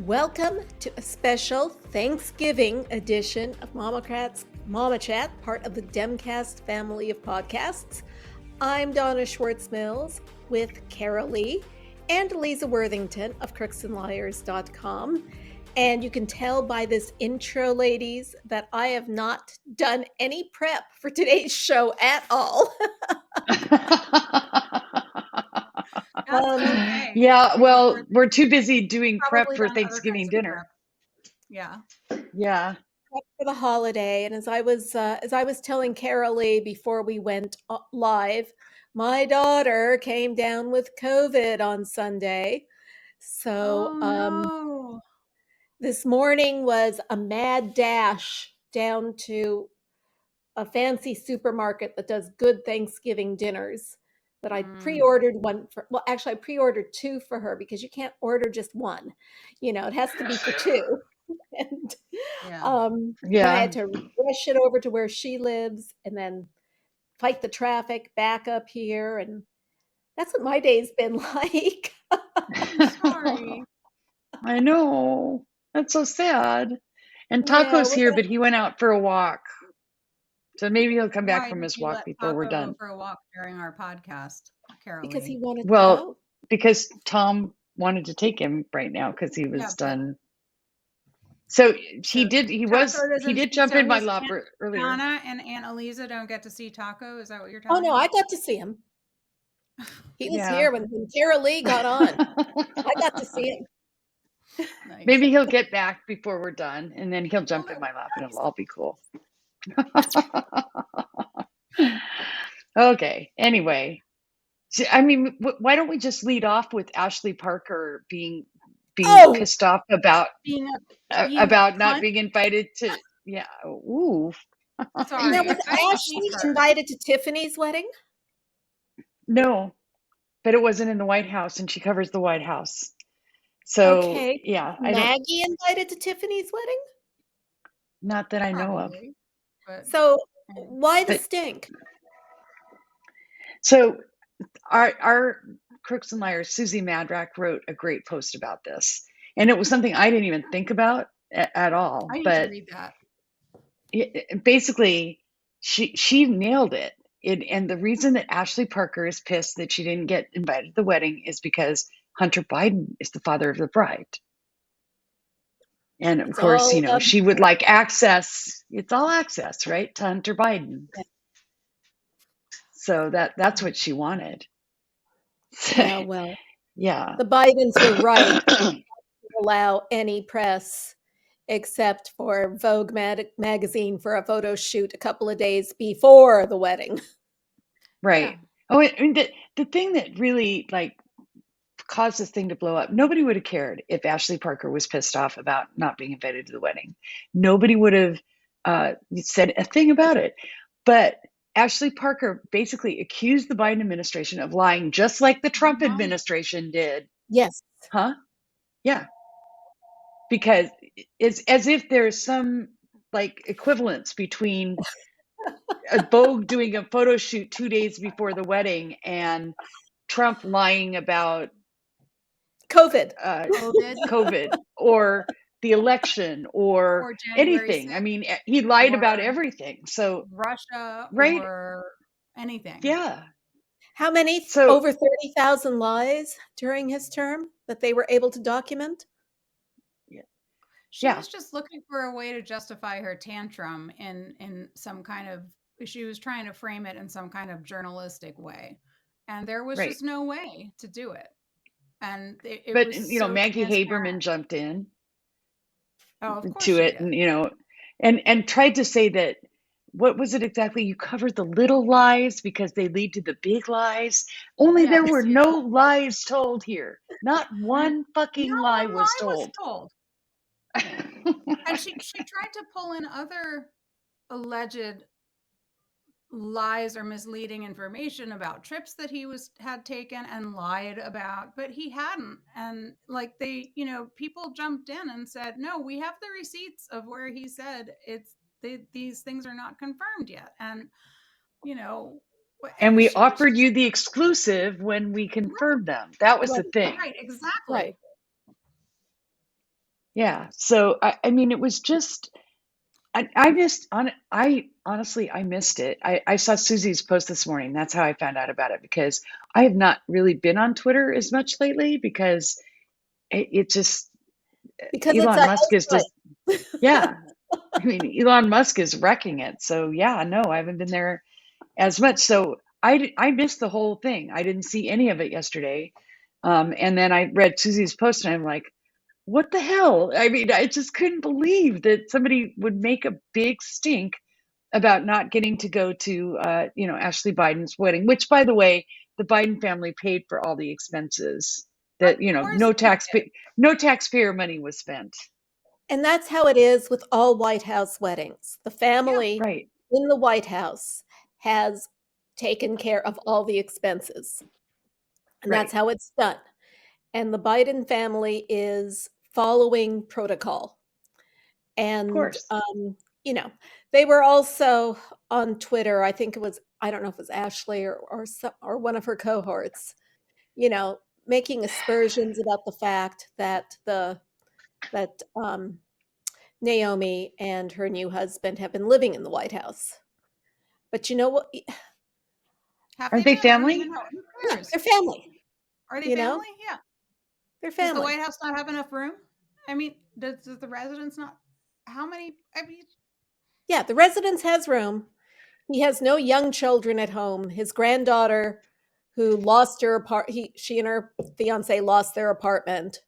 Welcome to a special Thanksgiving edition of MOMocrats MOMochat, part of the DemCast family of podcasts. I'm Donna Schwartz Mills with Karoli and Aliza Worthington of crooksandliars.com. And you can tell by this intro, ladies, that I have not done any prep for today's show at all. Okay. Yeah, well, we're too busy doing prep Probably for done other Thanksgiving kinds of dinner. prep. Yeah. Yeah. Prep for the holiday, and as I was telling Karoli before we went live, my daughter came down with COVID on Sunday. So no. this morning was a mad dash down to a fancy supermarket that does good Thanksgiving dinners. But I pre-ordered one for, well, actually I pre-ordered two for her because you can't order just one. You know, it has to be for two. And then I had to rush it over to where she lives and then fight the traffic back up here. And that's what my day's been like. I'm sorry. I know. That's so sad. And Yeah, Taco's we're here, gonna- but he went out for a walk. So maybe he'll come back Why from did his you walk let before we're Taco go done. for a walk during our podcast, Karoli? because he wanted to Well, go. because Tom wanted to take him right now because he was Yeah, but- done. So he So did. He did jump in my lap earlier. Donna and Aunt Aliza don't get to see Taco. Is that what you're Oh telling me? no, I got to see him. He was Yeah. here when Karoli got on. I got to see him. Nice. Maybe he'll get back before we're done, and then he'll jump in my lap, and it'll all be cool. Okay. Anyway, I mean, why don't we just lead off with Ashley Parker being pissed off about not being invited to? Yeah. Ooh. Sorry. Now, was Ashley invited to Tiffany's wedding? No, but it wasn't in the White House, and she covers the White House. So Okay. yeah, Maggie invited to Tiffany's wedding? Not that I know of. But, So why the stink? So our Crooks and Liars, Susie Madrak, wrote a great post about this, and it was something I didn't even think about at all. I need but to read that. Basically, she nailed it. And the reason that Ashley Parker is pissed that she didn't get invited to the wedding is because Hunter Biden is the father of the bride. And of course, she would like access. It's all access, right, to Hunter Biden. Yeah. So that's what she wanted. Yeah, well, yeah. The Bidens were right to allow any press except for Vogue magazine for a photo shoot a couple of days before the wedding. Right. Yeah. Oh, and the thing that really caused this thing to blow up, nobody would have cared if Ashley Parker was pissed off about not being invited to the wedding. Nobody would have said a thing about it. But Ashley Parker basically accused the Biden administration of lying, just like the Trump administration did. Yes. Huh? Yeah. Because it's as if there's some equivalence between a Vogue doing a photo shoot 2 days before the wedding and Trump lying about COVID or the election or anything. 6th, I mean, he lied about everything. So Russia, right? Or anything. Yeah. How many? Over 30,000 lies during his term that they were able to document? She was just looking for a way to justify her tantrum in some kind of, she was trying to frame it in some kind of journalistic way. And there was just no way to do it. And but Maggie Haberman jumped in to it, and tried to say that, what was it exactly? You covered the little lies because they lead to the big lies. Only there were no lies told here. Not one fucking lie was told. And she tried to pull in other alleged lies or misleading information about trips that he had taken and lied about, but he hadn't. And people jumped in and said, no, we have the receipts of where he said these things are not confirmed yet. And and we offered you the exclusive when we confirmed them. That was the thing. Right, exactly. Right. Yeah. So I mean, it was just I honestly I missed it. I saw Susie's post this morning. That's how I found out about it, because I have not really been on Twitter as much lately, because it just Because it's a Elon Musk is just housewife. yeah. I mean, Elon Musk is wrecking it. So yeah, no, I haven't been there as much. So I missed the whole thing. I didn't see any of it yesterday. And then I read Susie's post and I'm like, what the hell? I mean, I just couldn't believe that somebody would make a big stink about not getting to go to, Ashley Biden's wedding, which, by the way, the Biden family paid for all the expenses. Of That course they did. no taxpayer money was spent. And that's how it is with all White House weddings. The Yeah. family Right. in the White House has taken care of all the expenses. And Right. that's how it's done. And the Biden family is following protocol. Of And, course. they were also on Twitter. I think it was, I don't know if it was Ashley or one of her cohorts, making aspersions about the fact that Naomi and her new husband have been living in the White House. But you know what? Have Are they they been? I don't even family? know. Who Yeah, cares? they're family. Are they You know, family? Yeah. they're Does the family. White House not have enough room? I mean, does the residence not? How many? I mean, Yeah, the residence has room. He has no young children at home. His granddaughter, who lost her she and her fiance lost their apartment,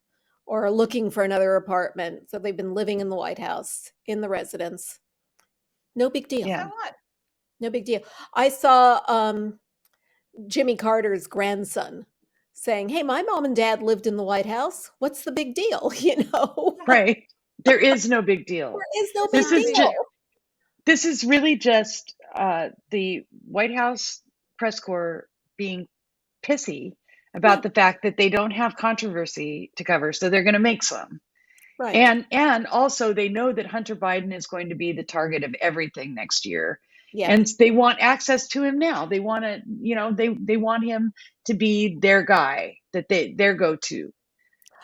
or are looking for another apartment. So they've been living in the White House in the residence. No big deal. so Yeah. what? No big deal. I saw Jimmy Carter's grandson saying, "Hey, my mom and dad lived in the White House. What's the big deal?" Right. There is no big deal. There is no This big Not a is big deal. just deal. this is really just the White House press corps being pissy about Right. the fact that they don't have controversy to cover, so they're going to make some. Right. And also they know that Hunter Biden is going to be the target of everything next year. Yeah. And they want access to him now. They want to, they want him to be their guy, that their go-to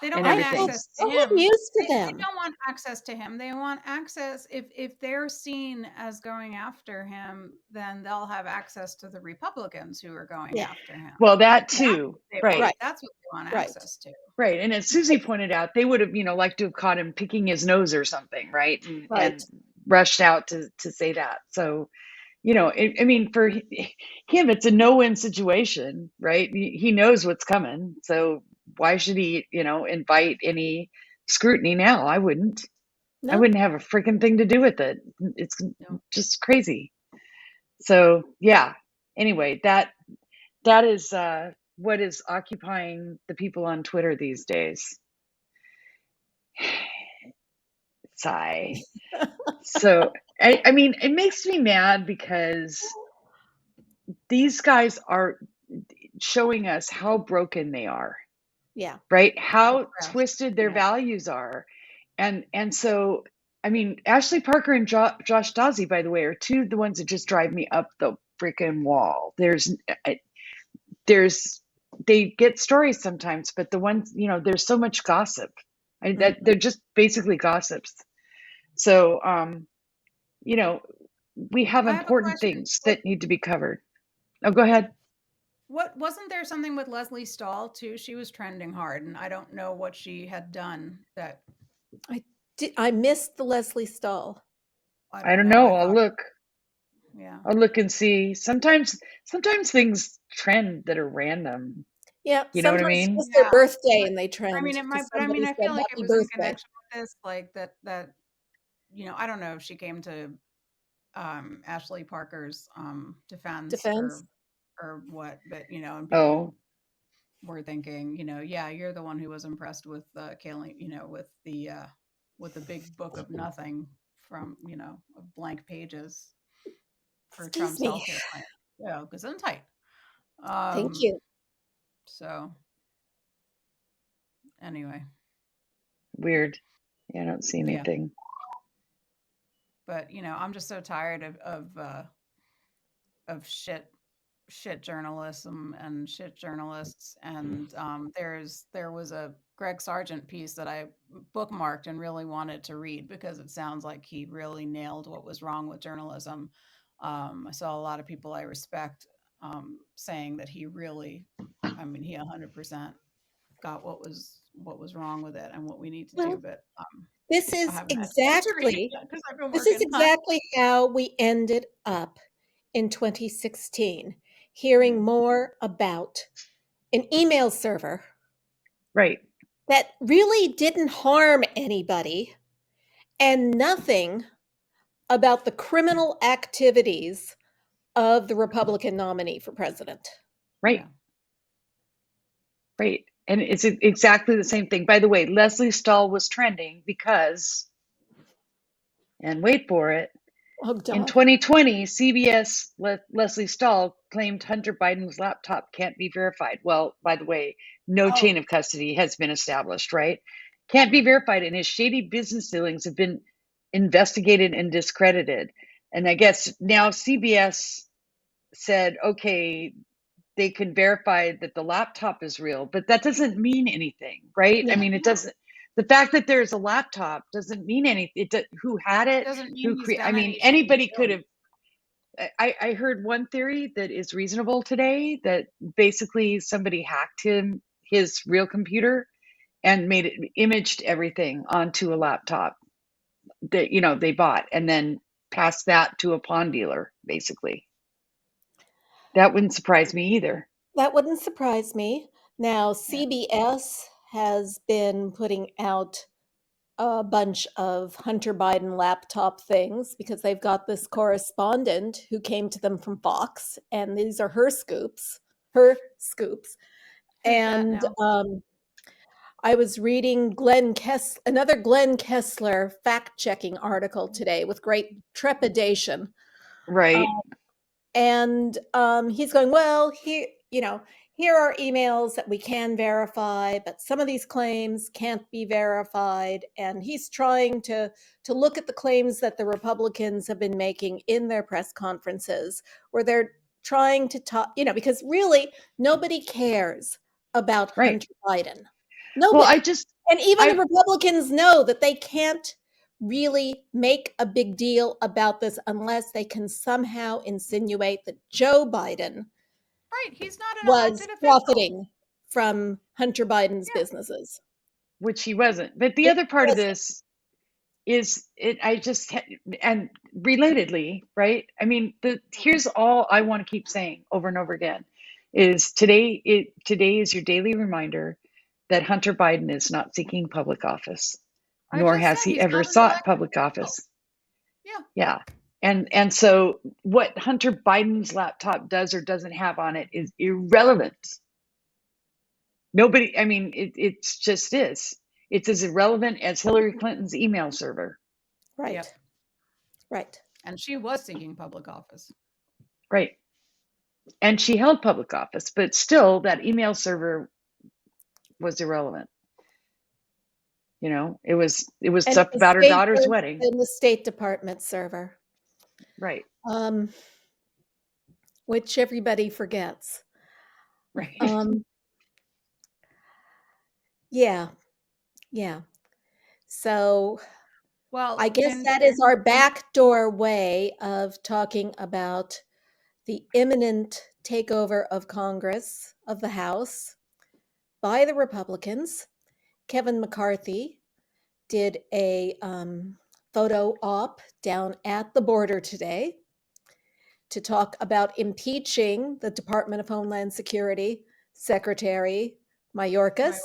They don't and want everything. access to I get him. used to They them. don't want access to him. They want access. If they're seen as going after him, then they'll have access to the Republicans who are going Yeah. after him. Well, that too. Right. Right. That's what they want Right. access to. Right. And as Susie pointed out, they would have, liked to have caught him picking his nose or something, right? And Right. rushed out to say that. So, I mean, for him, it's a no-win situation, right? He knows what's coming. So why should he, invite any scrutiny now? I wouldn't. I No. wouldn't have a freaking thing to do with it. It's No. just crazy. So, yeah. Anyway, that is what is occupying the people on Twitter these days. Sigh. So, I mean, it makes me mad because these guys are showing us how broken they are, Yeah. right? How Depressed. twisted their Yeah. values are. And so, I mean, Ashley Parker and Josh Dawsey, by the way, are two of the ones that just drive me up the freaking wall. They get stories sometimes, but the ones, there's so much gossip. They're just basically gossips. So, we have I have a important question. things that need to be covered. Oh, go ahead. What wasn't there something with Leslie Stahl too? She was trending hard, and I don't know what she had done that. I missed the Leslie Stahl. I don't know. I'll look. Yeah. I'll look and see. Sometimes things trend that are random. Yeah. You know what I Sometimes mean? it's their Yeah, birthday but and they trend. I mean, it might. Because But I mean, somebody I said feel like it happy was in birthday. connection with this, like that. I don't know if she came to Ashley Parker's defense or what, but and people were thinking, yeah, you're the one who was impressed with Kaylee, with the big book of nothing from of blank pages for Excuse Trump's me. healthcare plan. Yeah, Gesundheit. Thank you. So anyway, Weird. Yeah, I don't see anything. but I'm just so tired of shit journalism and shit journalists. And there was a Greg Sargent piece that I bookmarked and really wanted to read because it sounds like he really nailed what was wrong with journalism. I saw a lot of people I respect saying that he really, he 100% got what was wrong with it and what we need to do. But this I is haven't had time to read it yet because I've been working. This is exactly how we ended up in 2016, hearing more about an email server, Right, that really didn't harm anybody, and nothing about the criminal activities of the Republican nominee for president. right. Yeah. Right. And it's exactly the same thing. By the way, Leslie Stahl was trending because, and wait for it, in 2020, CBS Leslie Stahl claimed Hunter Biden's laptop can't be verified. Well, by the way, no chain of custody has been established, right? Can't be verified, and his shady business dealings have been investigated and discredited. And I guess now CBS said, okay, they can verify that the laptop is real, but that doesn't mean anything, right? Yeah. I mean, it doesn't. The fact that there's a laptop doesn't mean anything. Who had it? Doesn't mean Anybody could have. I heard one theory that is reasonable today, that basically somebody hacked his real computer and made it, imaged everything onto a laptop that they bought, and then passed that to a pawn dealer, basically. That wouldn't surprise me either. That wouldn't surprise me. Now, CBS has been putting out a bunch of Hunter Biden laptop things because they've got this correspondent who came to them from Fox, and these are her scoops. And I was reading another Glenn Kessler fact-checking article today with great trepidation. Right. And he's going, well, here are emails that we can verify, but some of these claims can't be verified. And he's trying to look at the claims that the Republicans have been making in their press conferences, where they're trying to talk, because really nobody cares about Hunter Biden. Nobody. Well, and even the Republicans know that they can't really make a big deal about this unless they can somehow insinuate that Joe Biden he's not an was profiting from Hunter Biden's businesses, which he wasn't. But the other part of this is and relatedly, right? I mean, here's all I want to keep saying over and over again is today is your daily reminder that Hunter Biden is not seeking public office, nor has he ever sought public office. Yeah. And so what Hunter Biden's laptop does or doesn't have on it is irrelevant. Nobody, it's just is. It's as irrelevant as Hillary Clinton's email server. Right. Yep. Right. And she was seeking public office. Right. And she held public office, but still that email server was irrelevant. It was stuff about her daughter's wedding. In the State Department server. Right. Which everybody forgets. Right. Yeah. So, well, I guess that is our backdoor way of talking about the imminent takeover of Congress, of the House, by the Republicans. Kevin McCarthy did a photo op down at the border today to talk about impeaching the Department of Homeland Security Secretary Mayorkas.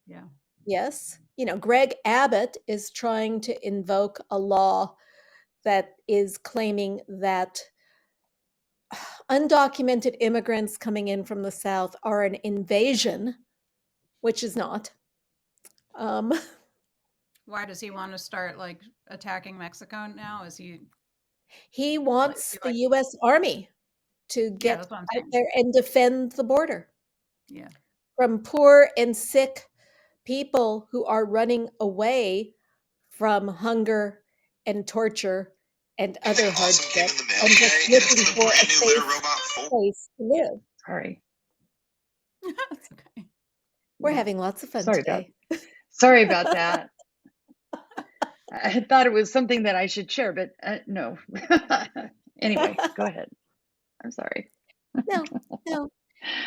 Yeah. Yes. Greg Abbott is trying to invoke a law that is claiming that undocumented immigrants coming in from the South are an invasion, which is not. Why does he want to start attacking Mexico now? He wants the U.S. Army to get out there and defend the border. Yeah. From poor and sick people who are running away from hunger and torture and other hardships and just looking for a safe place to live. Sorry. That's okay. We're having lots of fun today. Sorry about that. I thought it was something that I should share, but no. Anyway, go ahead. I'm sorry. No, no.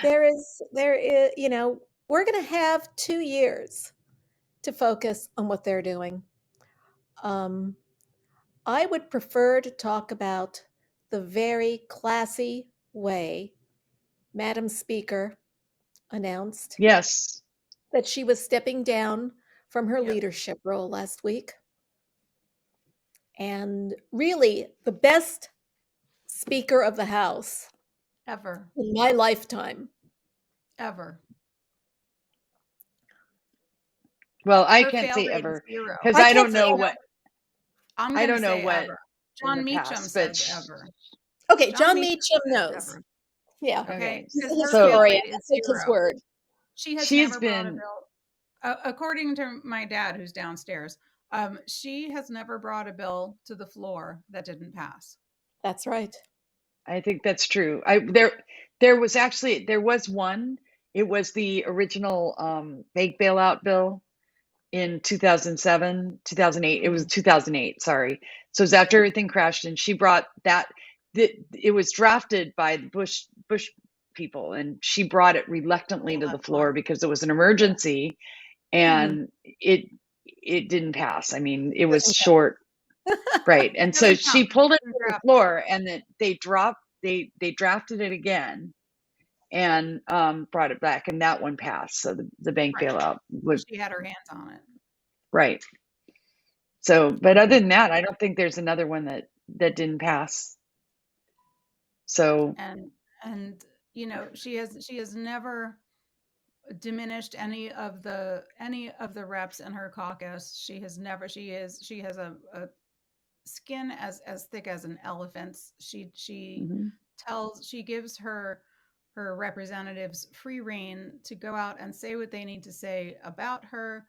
There is, we're going to have 2 years to focus on what they're doing. I would prefer to talk about the very classy way Madam Speaker announced Yes. that she was stepping down from her Yep. leadership role last week. And really, the best Speaker of the House Ever. in my lifetime. Ever. Well, I Her can't fail say rate is ever 0. because I I can't don't say know ever. what I'm I gonna don't know say what ever. in John the Meacham past, but says ever. Okay, John John Meacham Meacham says knows. ever. Yeah. Okay, He's because a her fail historian. rate I is take his 0. word. She has she's never brought a been bill. According to my dad, who's downstairs, she has never brought a bill to the floor that didn't pass. That's right. I think that's true. There was one. It was the original bank bailout bill in 2007, 2008. It was 2008, sorry. So it was after everything crashed, and she brought that. It was drafted by the Bush people, and she brought it reluctantly to the That's floor why. because it was an emergency, and it didn't pass. I mean, it was Doesn't count. short, right? And so Doesn't she count. pulled it Doesn't to the draft. floor, and then they drafted it again and brought it back, and that one passed. So the bank Right. bailout was She had her hands on it. right. So, but other than that, I don't think there's another one that didn't pass. So, And she has never diminished any of the reps in her caucus. She has a skin as thick as an elephant's. She gives her representatives free rein to go out and say what they need to say about her,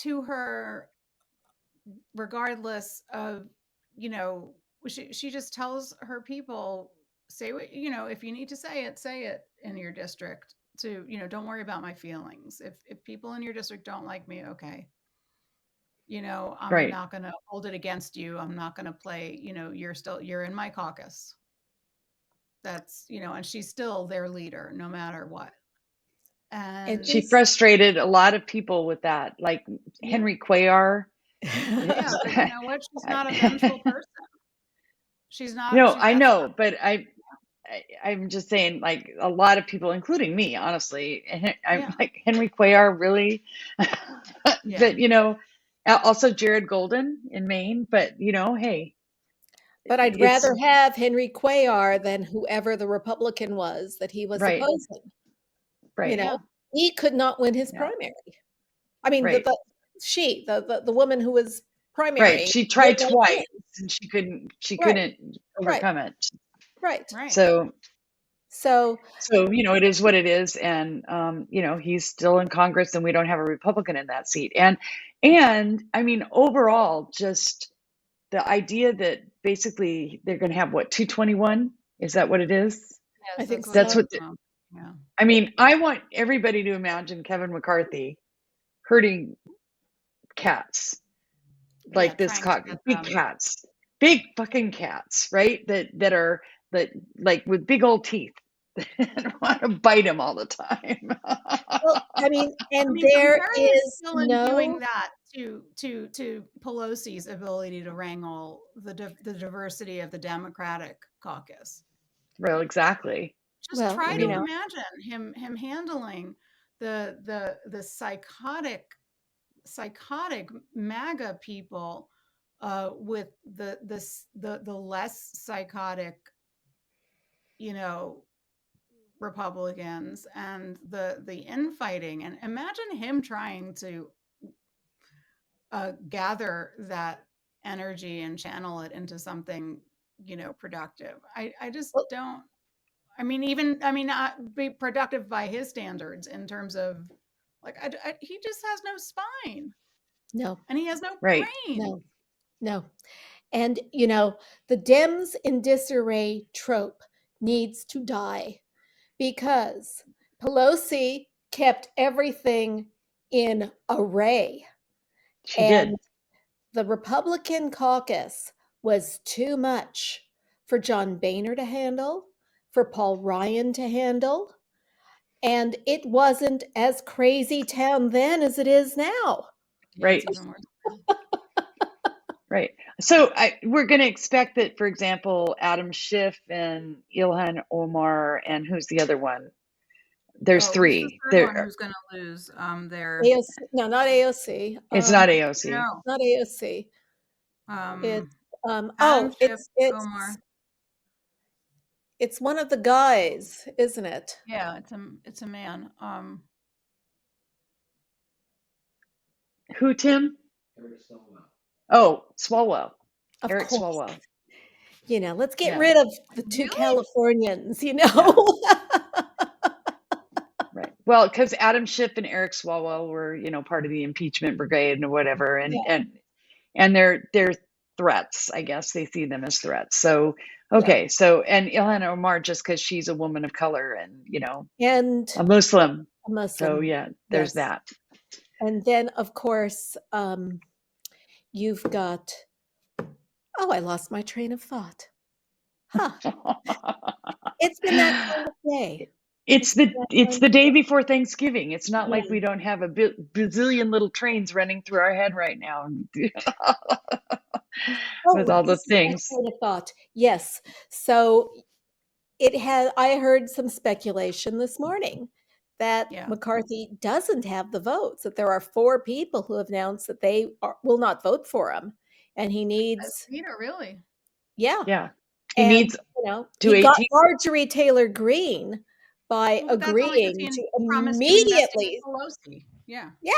to her, regardless of, she just tells her people, say what, if you need to say it in your district. To, don't worry about my feelings. If people in your district don't like me, okay, I'm right. not going to hold it against you. I'm not going to play, you're in my caucus. That's, and she's still their leader no matter what. And she frustrated a lot of people with that, like Henry Cuellar. Yeah, but you know what? She's not a vengeful person. She's not. No, I know, but I'm just saying, like, a lot of people, including me, honestly, I'm like, Henry Cuellar, really? But, also Jared Golden in Maine, but, hey. But I'd rather have Henry Cuellar than whoever the Republican was that he was right. opposing. Right. He could not win his primary. I mean, right. the woman who was primary. Right. She tried twice and she couldn't overcome it. Right. So, it is what it is. And, he's still in Congress and we don't have a Republican in that seat. And I mean, overall, just the idea that basically they're going to have 221. Is that what it is? I think so. That's what, I mean, I want everybody to imagine Kevin McCarthy herding cats like this big cats, big fucking cats, right? That are like with big old teeth and want to bite him all the time. Well, I mean, there is still doing that to Pelosi's ability to wrangle the diversity of the Democratic caucus. Well, exactly. Just try to imagine him handling the psychotic MAGA people with the less psychotic, Republicans, and the infighting. And imagine him trying to gather that energy and channel it into something, productive. I just don't. Not be productive by his standards in terms of, like, he just has no spine. No. And he has no brain. No. And, the Dems in disarray trope needs to die because Pelosi kept everything in array. She And did. the Republican caucus was too much for John Boehner to handle, for Paul Ryan to handle. And it wasn't as crazy town then as it is now. Yeah, Right. it's even worse. Right. So we're going to expect that, for example, Adam Schiff and Ilhan Omar, and who's the other one? There's Who's three. the third one who's going to lose? Their AOC, no, not AOC. It's not AOC. no. Not AOC. It's Adam Schiff, it's Omar. it's one of the guys, isn't it? Yeah, it's a man. Who, Tim? Oh, Swalwell. Of Eric course. Swalwell. You know, let's get Yeah. rid of the two Really? Californians, you know. Right. Well, because Adam Schiff and Eric Swalwell were, part of the impeachment brigade and whatever, and they're threats. I guess they see them as threats. So okay, so and Ilhan Omar, just because she's a woman of color and and a Muslim. a Muslim. So yeah, there's that. And then of course, you've got. Oh, I lost my train of thought. Huh. It's been that kind of day. It's the day before Thanksgiving. It's not like we don't have a bazillion little trains running through our head right now. With all the things. Kind of thought. Yes. So I heard some speculation this morning that McCarthy doesn't have the votes, that there are 4 people who have announced that they will not vote for him. And he needs. Really? Yeah. Yeah. He needs he got Marjorie Taylor Greene by agreeing to immediately. Pelosi. Yeah. Yeah.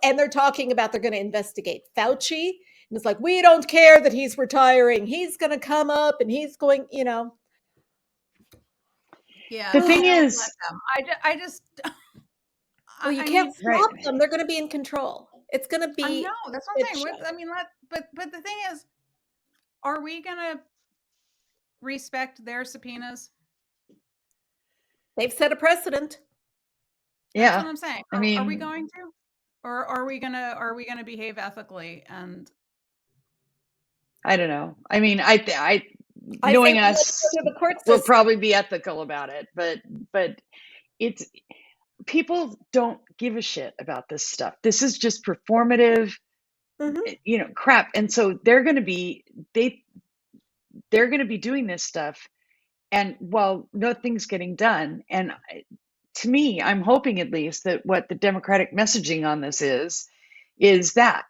And they're talking about they're going to investigate Fauci. And it's like, we don't care that he's retiring. He's going to come up and he's going, Yeah. The thing is, I just. Well, you can't stop them. They're going to be in control. It's going to be. I know. That's what I'm saying. But the thing is, are we going to respect their subpoenas? They've set a precedent. Yeah. That's what I'm saying. Are we going to? Or are we gonna behave ethically? And I don't know. I mean, I knowing us, we'll probably be ethical about it, but it's people don't give a shit about this stuff. This is just performative, crap. And so they're going to be doing this stuff, and while nothing's getting done, and to me, I'm hoping at least that what the Democratic messaging on this is that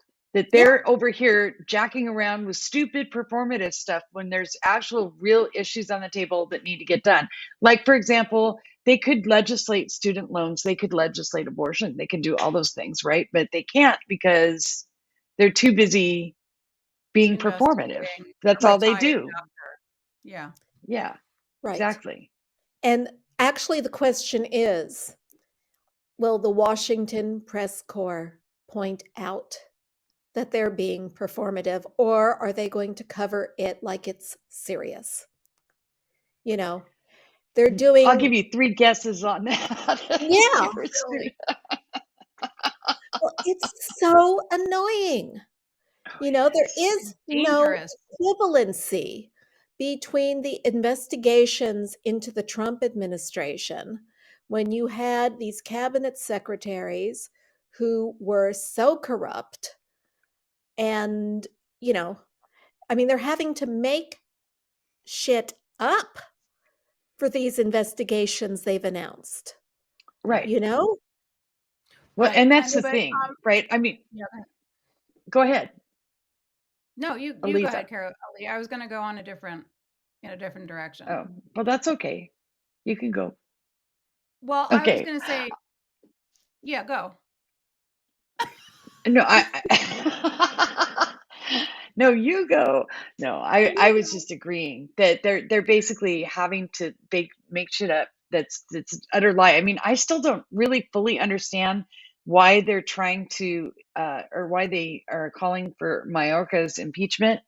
they're over here jacking around with stupid performative stuff when there's actual real issues on the table that need to get done. Like, for example, they could legislate student loans, they could legislate abortion, they can do all those things, right? But they can't because they're too busy being performative. That's all they do. Yeah. Yeah. Right. Exactly. And actually, the question is, will the Washington press corps point out that they're being performative, or are they going to cover it like it's serious? They're doing. I'll give you 3 guesses on that. Yeah. Well, it's so annoying. There is no equivalency between the investigations into the Trump administration when you had these cabinet secretaries who were so corrupt and, they're having to make shit up for these investigations they've announced. Right. Well, and that's the thing, right? I mean, go ahead. No, you go ahead, Karoli. I was going to go in a different direction. Oh, well, that's okay. You can go. Well, okay. I was going to say, yeah, go. No, no, you go. No, I was just agreeing that they're basically having to make shit up. That's utter lie. I mean, I still don't really fully understand why they're trying to, or why they are calling for Mayorkas impeachment.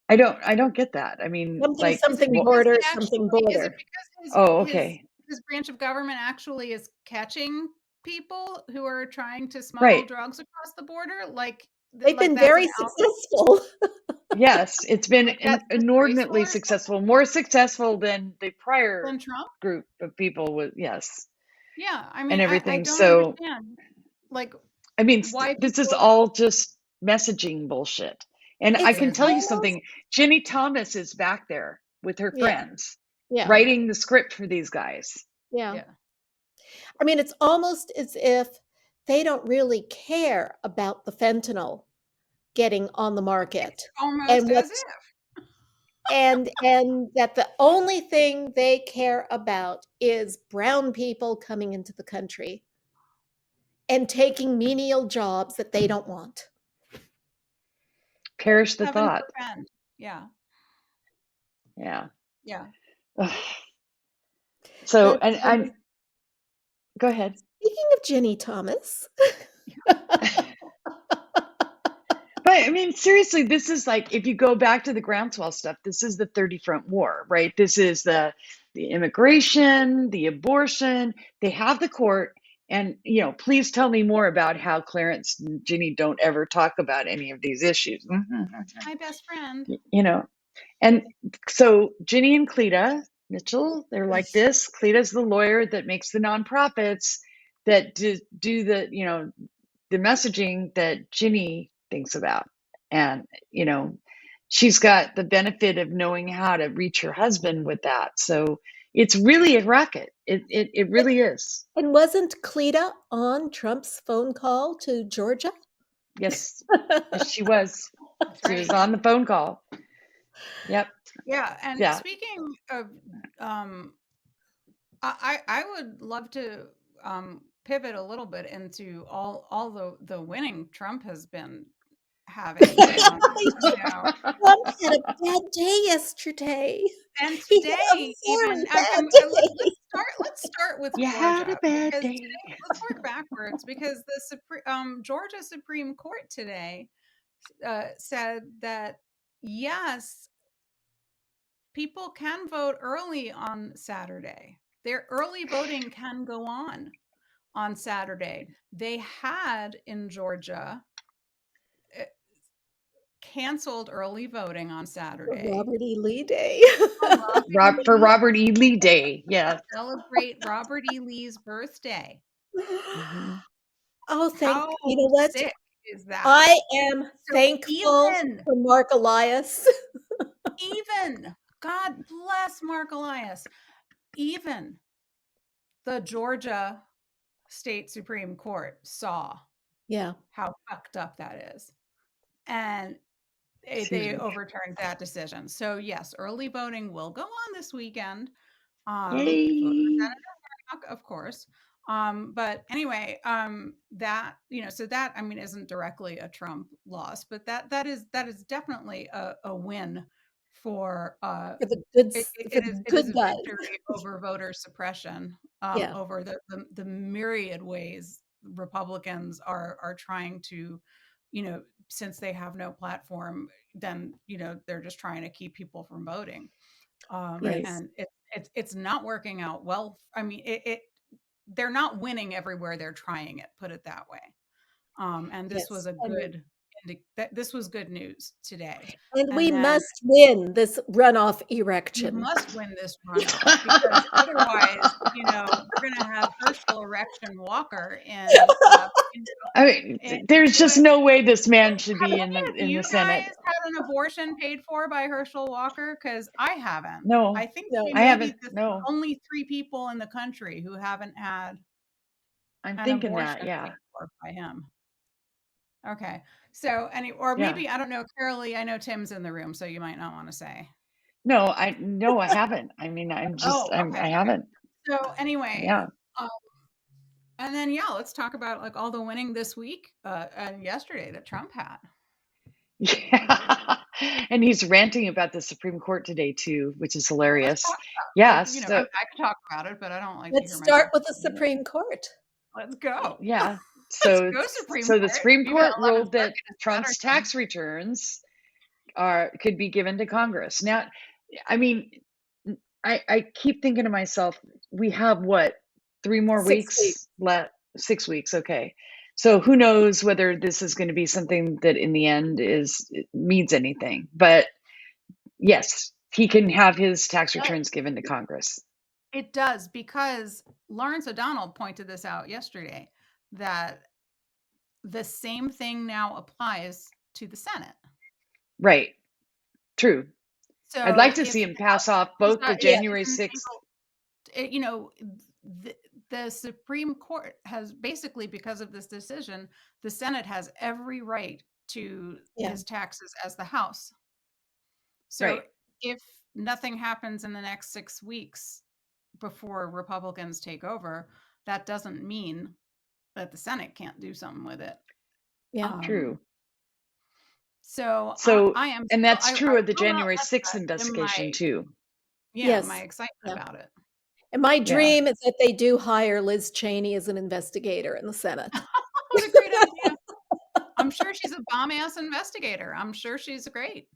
I don't get that. I mean, something border. Is it because okay. this branch of government actually is catching people who are trying to smuggle drugs across the border. They've been very successful. Yes, it's been inordinately successful, more successful than the prior Trump group of people with, yes. Yeah, I mean, and everything. I don't So, understand. Like, I mean, why this is all just messaging bullshit. And I can tell you something, Ginny Thomas is back there with her friends, writing the script for these guys. Yeah. I mean, it's almost as if they don't really care about the fentanyl getting on the market. It's almost as if. And that the only thing they care about is brown people coming into the country and taking menial jobs that they don't want. Perish the thought. Yeah. Yeah. Yeah. So, and I'm, go ahead. Speaking of Ginny Thomas. But I mean, seriously, this is like, if you go back to the groundswell stuff, this is the 30 front war, right? This is the immigration, the abortion. They have the court. And, you know, please tell me more about how Clarence and Ginny don't ever talk about any of these issues. My best friend. You know, and so Ginny and Cleta Mitchell, they're like this. Cleta's the lawyer that makes the nonprofits that do the, you know, the messaging that Ginny thinks about. And, you know, she's got the benefit of knowing how to reach her husband with that. So it's really a racket. It really is. And wasn't Cleta on Trump's phone call to Georgia? Yes, yes, she was. She was on the phone call. Yep. Yeah. And speaking of, I would love to pivot a little bit into all the winning Trump has been having. Trump had a bad day yesterday. And today, even let's start with you Georgia. Had a bad day. Today, let's work backwards because the Georgia Supreme Court today said that yes, people can vote early on Saturday. Their early voting can go on Saturday. They had in Georgia canceled early voting on Saturday. Robert E. Lee Day. For Robert E. Lee Day, yeah. Celebrate Robert E. Lee's birthday. Mm-hmm. Oh, you know what? Sick is that? I am thankful for Marc Elias. God bless Marc Elias. Even the Georgia State Supreme Court saw how fucked up that is. And they overturned that decision. So yes, early voting will go on this weekend. Of course. But anyway, that, you know, so that, I mean, isn't directly a Trump loss, but that is definitely a win for the good it is a victory over voter suppression, over the myriad ways Republicans are trying to, you know, since they have no platform, then, you know, they're just trying to keep people from voting. And it's not working out well. I mean, they're not winning everywhere they're trying it, put it that way. And this was this was good news today. And we must win this runoff election. We must win this runoff because otherwise, you know, we're going to have Herschel Erection Walker in. I mean, there's just no way this man should be in the Senate. You guys had an abortion paid for by Herschel Walker? Because I haven't. No, I think I haven't. No, only 3 people in the country who haven't had. I'm thinking that, yeah, paid for by him. Okay, so maybe I don't know, Karoli. I know Tim's in the room, so you might not want to say. No, I haven't. I mean, I'm just I haven't. So anyway, yeah. And then let's talk about like all the winning this week and yesterday that Trump had. Yeah, and he's ranting about the Supreme Court today too, which is hilarious. Yes, you know, I can talk about it, but I don't like. Let's start with the Supreme Court. Let's go. Yeah. So the Supreme Court ruled that Trump's tax returns could be given to Congress. Now, I mean, I keep thinking to myself, we have what, 3 more 6 weeks weeks. left? 6 weeks, okay. So who knows whether this is going to be something that in the end means anything. But yes, he can have his tax returns given to Congress. It does, because Lawrence O'Donnell pointed this out yesterday, that the same thing now applies to the Senate. Right. True. So I'd like to if see him the pass House off does both the not- January isn't 6th. able- you know, the Supreme Court has basically, because of this decision, the Senate has every right to his taxes as the House. So Right. if nothing happens in the next 6 weeks before Republicans take over, that doesn't mean that the Senate can't do something with it. Yeah. True. So So, I am, and that's I true of the will not January let 6th that investigation dim too. Yes. my excitement about it. And my dream is that they do hire Liz Cheney as an investigator in the Senate. What a great idea. I'm sure she's a bomb-ass investigator. I'm sure she's great.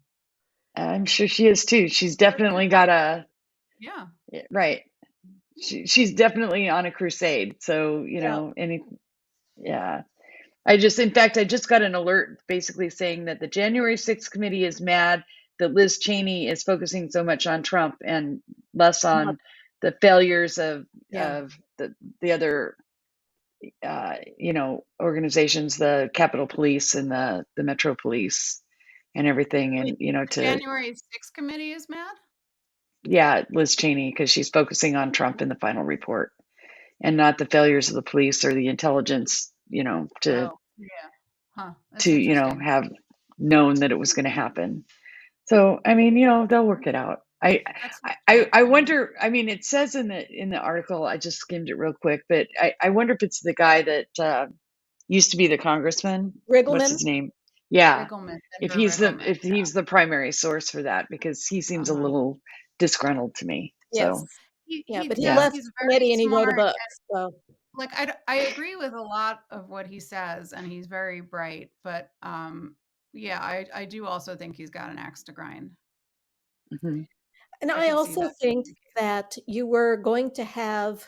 I'm sure she is too. She's definitely got Yeah. right. She's definitely on a crusade. So, in fact, I just got an alert basically saying that the January 6th committee is mad that Liz Cheney is focusing so much on Trump and less on the failures of the other organizations, the Capitol Police and the Metro Police and everything. And the January 6th committee is mad? Liz Cheney, because she's focusing on Trump in the final report and not the failures of the police or the intelligence, have known that it was going to happen. So, I mean, they'll work it out. I wonder, I mean, it says in the article, I just skimmed it real quick, but I wonder if it's the guy that used to be the congressman. Riggleman? What's his name? Yeah. Riggleman, If he's the primary source for that, because he seems a little disgruntled to me. Yes. So but he left the committee and he wrote a book. So like I agree with a lot of what he says, and he's very bright, but I do also think he's got an axe to grind. Mm-hmm. And I also think that you were going to have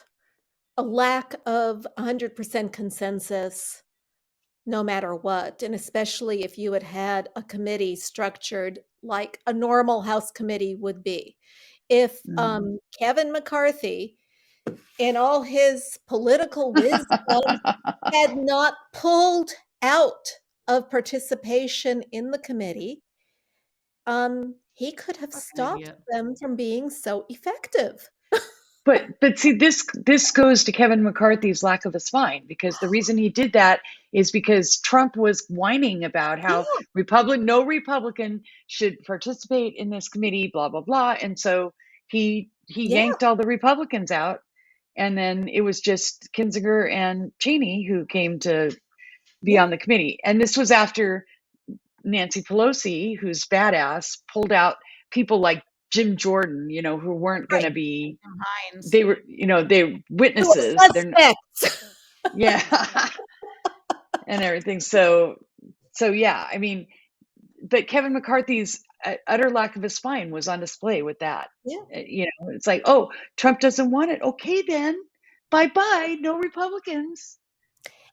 a lack of 100% consensus no matter what, and especially if you had a committee structured like a normal House committee would be. If Kevin McCarthy, in all his political wisdom, had not pulled out of participation in the committee, he could have stopped them from being so effective. But see, this goes to Kevin McCarthy's lack of a spine, because the reason he did that is because Trump was whining about how no Republican should participate in this committee, blah, blah, blah. And so he yanked all the Republicans out. And then it was just Kinzinger and Cheney who came to be on the committee. And this was after Nancy Pelosi, who's badass, pulled out people like Jim Jordan, who weren't going to be, they were, they witnesses. Yeah. And everything. So yeah, I mean, but Kevin McCarthy's utter lack of a spine was on display with that. Yeah. It's like, oh, Trump doesn't want it. Okay, then bye-bye, no Republicans.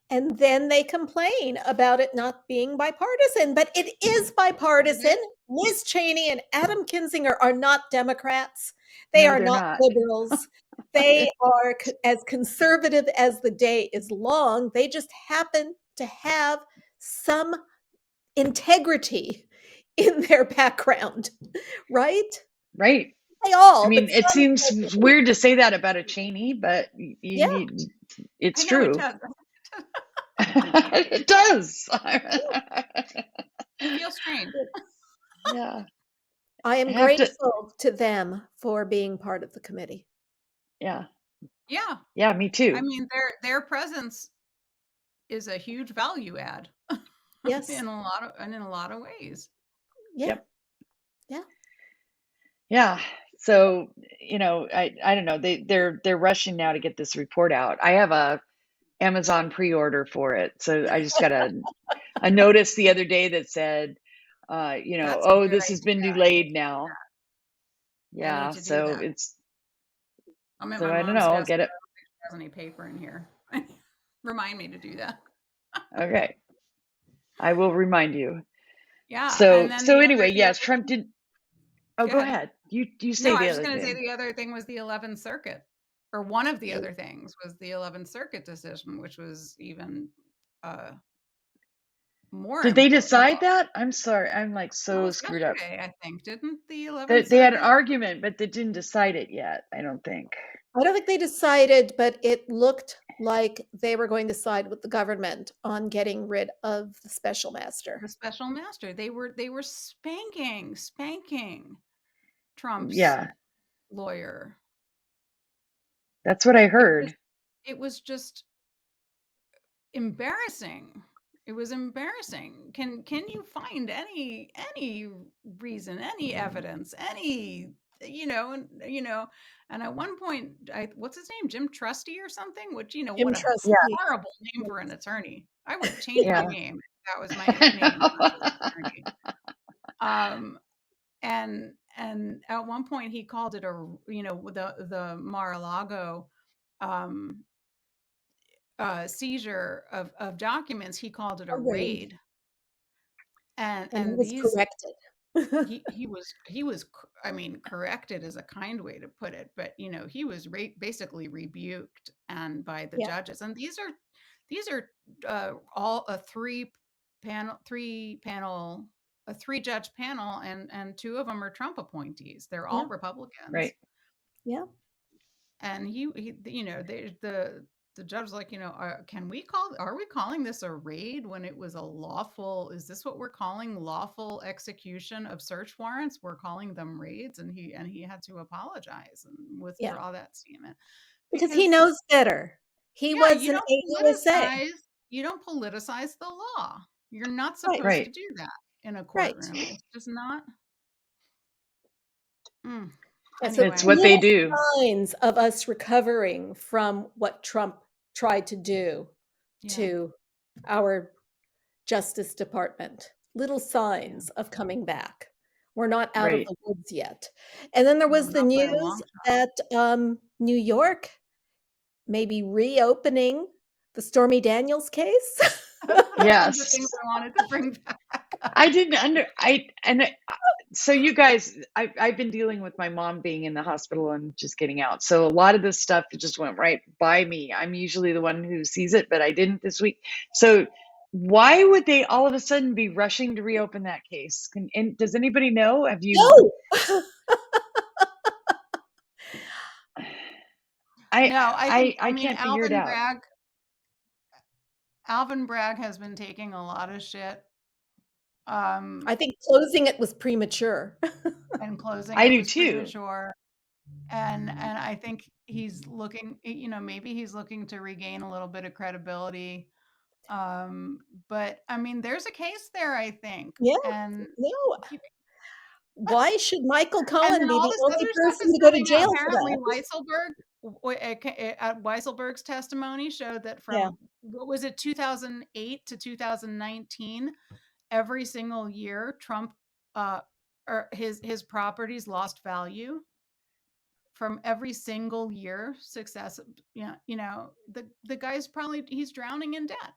And then they complain about it not being bipartisan, but it is bipartisan. Liz Cheney and Adam Kinzinger are not Democrats. They are not liberals. They are as conservative as the day is long. They just happen to have some integrity in their background, right? Right. They all. I mean, it seems weird to say that about a Cheney, but it's true. It does. It feels strange. Yeah. I am grateful to them for being part of the committee. Yeah. Yeah. Yeah, me too. I mean, their presence is a huge value add. Yes. in a lot of ways. Yeah. Yep. Yeah. Yeah. So, I don't know. They're rushing now to get this report out. I have a Amazon pre-order for it. So I just got a notice the other day that said, this has been delayed now. Yeah. So I'm at So my I don't mom's know. I'll desk. get I it. don't think she has any paper in here. Remind me to do that. Okay. I will remind you. Yeah, So and then anyway, the yes, other Trump did. Oh, go go ahead. ahead. You No, say I the was just other going to say thing. the other thing was the 11th Circuit, or one of the other things was the 11th Circuit decision, which was even more Did they important. decide Well, that? I'm sorry. I'm like that so was screwed up. yesterday, I think. Didn't the 11th They had an Circuit? argument, but they didn't decide it yet, I don't think. I don't think they decided, but it looked like they were going to side with the government on getting rid of the special master. The special master. They were spanking Trump's Yeah, lawyer. that's what I heard. It was just embarrassing. It was embarrassing. Can you find any reason, any evidence, any and at one point what's his name, Jim Trusty or something, which Jim what a Trustee. horrible name for an attorney. I would change my Yeah. name if that was my name as an attorney. And at one point he called it the Mar-a-Lago seizure of documents, he called it a raid. And he And was these corrected. he was I mean, corrected is a kind way to put it, but he was basically rebuked and by the Yeah. judges. And these are all a three judge panel, and two of them are Trump appointees. They're all Republicans. Right. Yeah. And he the judge was like, are we calling this a raid when it was a lawful, is this what we're calling lawful execution of search warrants? We're calling them raids. And he had to apologize and withdraw that statement. Because he knows better. He was an AUSA. You don't politicize the law. You're not supposed to do that in a courtroom. Right. It's just not. So it's what they do. Signs of us recovering from what Trump tried to do to our Justice Department. Little signs of coming back. We're not out of the woods yet. And then there was the news that New York may be reopening the Stormy Daniels case. Yes. The things I wanted to bring back. So you guys, I've been dealing with my mom being in the hospital and just getting out. So a lot of this stuff just went right by me. I'm usually the one who sees it, but I didn't this week. So why would they all of a sudden be rushing to reopen that case? And does anybody know? Have you? No. I can't figure it out. Alvin Bragg has been taking a lot of shit. I think closing it was premature. And closing I it do was too. premature. And I think he's looking, maybe he's looking to regain a little bit of credibility. But I mean, there's a case there, I think. Yeah. And why should Michael Cohen be the only other person to go to jail apparently for that? Weisselberg's testimony showed that from what was it, 2008 to 2019, every single year Trump or his properties lost value. From every single year success, the guy's he's drowning in debt.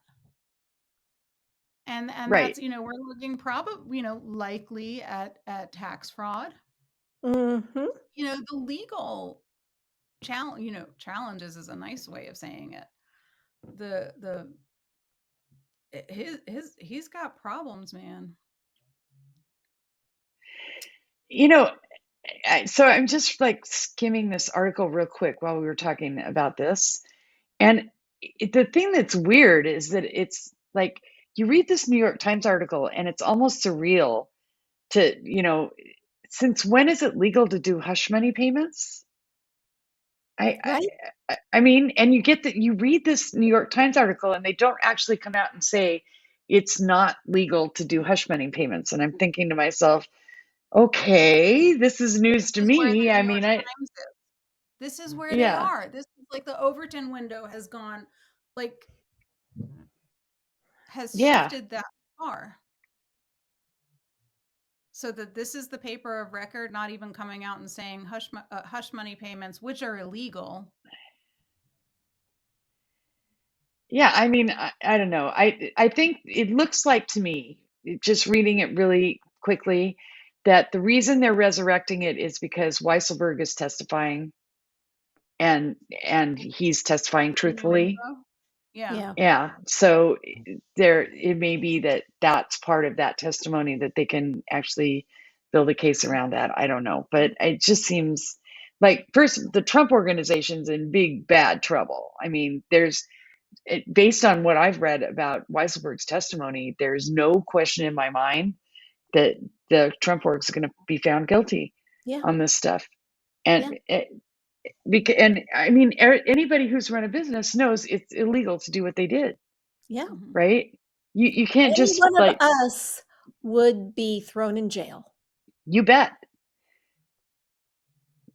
And that's, we're looking probably, likely at tax fraud. Mm-hmm. The legal challenges is a nice way of saying it. He's got problems, man. So I'm just like skimming this article real quick while we were talking about this. And the thing that's weird is that it's like you read this New York Times article and it's almost surreal to, since when is it legal to do hush money payments? I mean, and you read this New York Times article and they don't actually come out and say it's not legal to do hush money payments. And I'm thinking to myself, okay, this is news to me. I mean, this is where they are. This is like the Overton window has gone, has shifted that far. so that this is the paper of record, not even coming out and saying hush money payments, which are illegal. Yeah, I mean, I don't know. I think it looks like to me, just reading it really quickly, that the reason they're resurrecting it is because Weisselberg is testifying, and he's testifying truthfully. Yeah. Yeah. So it may be that that's part of that testimony, that they can actually build a case around that. I don't know, but it just seems like, first, the Trump organization's in big bad trouble. I mean, based on what I've read about Weisselberg's testimony, there's no question in my mind that the Trump org is going to be found guilty on this stuff. And and I mean, anybody who's run a business knows it's illegal to do what they did. Yeah. Right? You can't Any just one of us would be thrown in jail. You bet.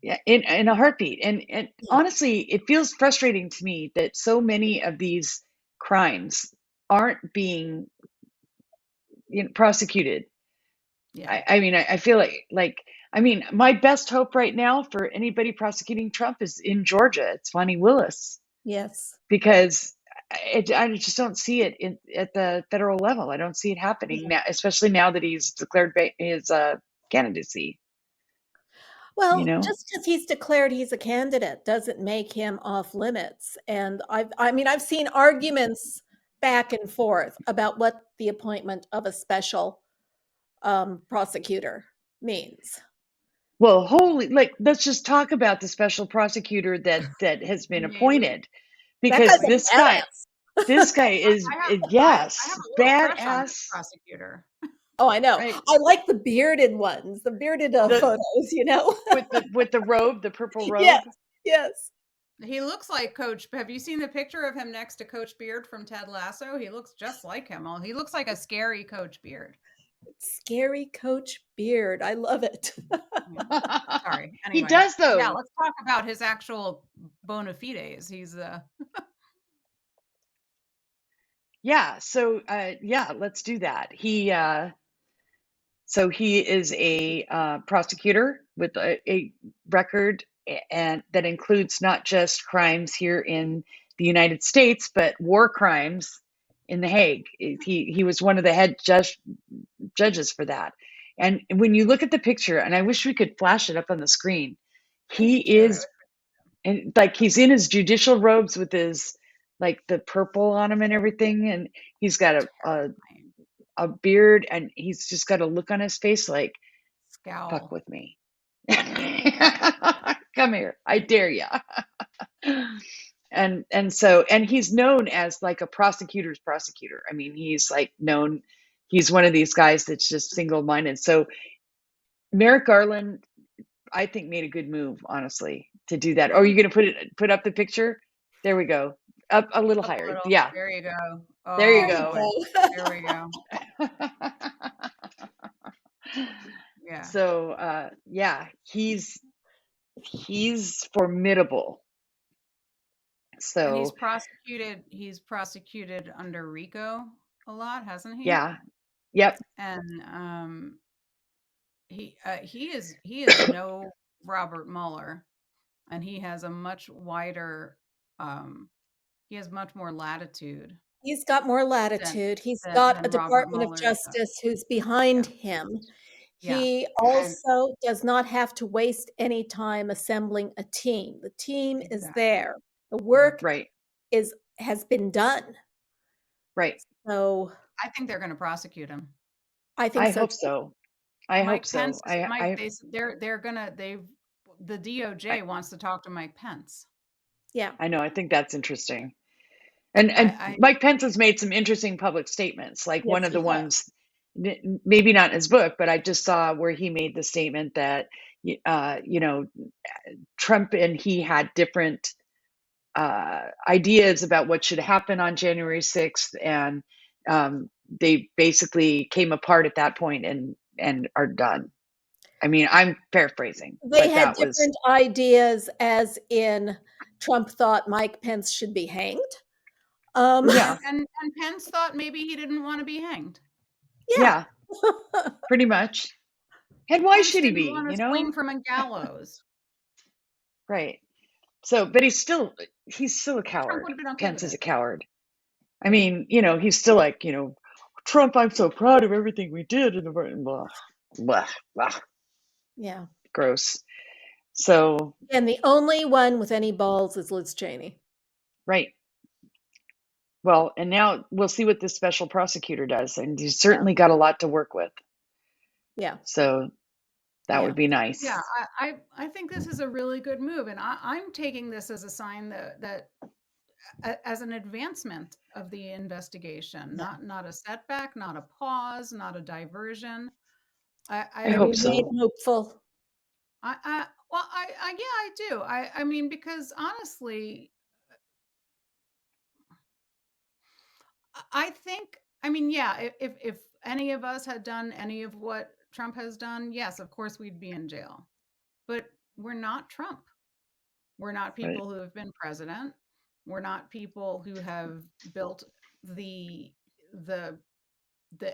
Yeah, in a heartbeat. And honestly, it feels frustrating to me that so many of these crimes aren't being prosecuted. Yeah. I mean, I feel like I mean, my best hope right now for anybody prosecuting Trump is in Georgia. It's Fani Willis. Yes. Because I just don't see it at the federal level. I don't see it happening now, especially now that he's declared his candidacy. Well, just because he's declared he's a candidate doesn't make him off limits. And I've seen arguments back and forth about what the appointment of a special prosecutor means. Well, let's just talk about the special prosecutor that has been appointed, because this guy is badass prosecutor. Oh, I know. Right. I like the bearded ones, the bearded photos, with the robe, the purple robe. Yes. He looks like Coach. Have you seen the picture of him next to Coach Beard from Ted Lasso? He looks just like him. He looks like a scary Coach Beard. Scary Coach Beard. I love it. Sorry. Anyway. He does, though. Yeah, let's talk about his actual bona fides. He's Yeah, so let's do that. He is a prosecutor with a record, and that includes not just crimes here in the United States, but war crimes in The Hague. He was one of the head judges for that. And when you look at the picture, and I wish we could flash it up on the screen, he is, and like, he's in his judicial robes with his, like, the purple on him and everything, and he's got a beard, and he's just got a look on his face like, scowl. Fuck with me. Come here, I dare ya. And he's known as like a prosecutor's prosecutor. I mean, he's one of these guys that's just single-minded. So Merrick Garland, I think, made a good move, honestly, to do that. Are you going to put up the picture? There we go. Up a little higher. Yeah. There you go. Oh, there you go. There we go. Yeah. So he's formidable. So and he's prosecuted under RICO a lot, hasn't he? Yeah. Yep. And he is no Robert Mueller, and he has a much wider he has much more latitude. He's got more latitude. He's got a Department of Justice who's behind him. He also does not have to waste any time assembling a team. The team is there. The work has been done. Right. So I think they're going to prosecute him. I hope so. I hope so. The DOJ wants to talk to Mike Pence. Yeah. I know. I think that's interesting. And Mike Pence has made some interesting public statements. Like one of the ones, maybe not in his book, but I just saw where he made the statement that, Trump and he had different ideas about what should happen on January 6th. And they basically came apart at that point and are done. I mean, I'm paraphrasing. They had different ideas, as in Trump thought Mike Pence should be hanged. And Pence thought maybe he didn't want to be hanged. Yeah, pretty much. And why Pence should he didn't be, want to you know? swing from a gallows. Right. So, but he's still a Trump coward. would have been okay Pence with is a it. coward. I mean, he's still like, Trump, I'm so proud of everything we did. And blah, blah, blah. Yeah. Gross. So, And the only one with any balls is Liz Cheney. right. Well, and now we'll see what this special prosecutor does. And he's certainly got a lot to work with. Yeah. So that would be nice. Yeah, I think this is a really good move. And I'm taking this as a sign that as an advancement of the investigation, not a setback, not a pause, not a diversion. I hope so. Remain hopeful. I do. I mean, because honestly, I think, if any of us had done any of what Trump has done, yes, of course we'd be in jail. But we're not Trump. We're not people who have been president. We're not people who have built the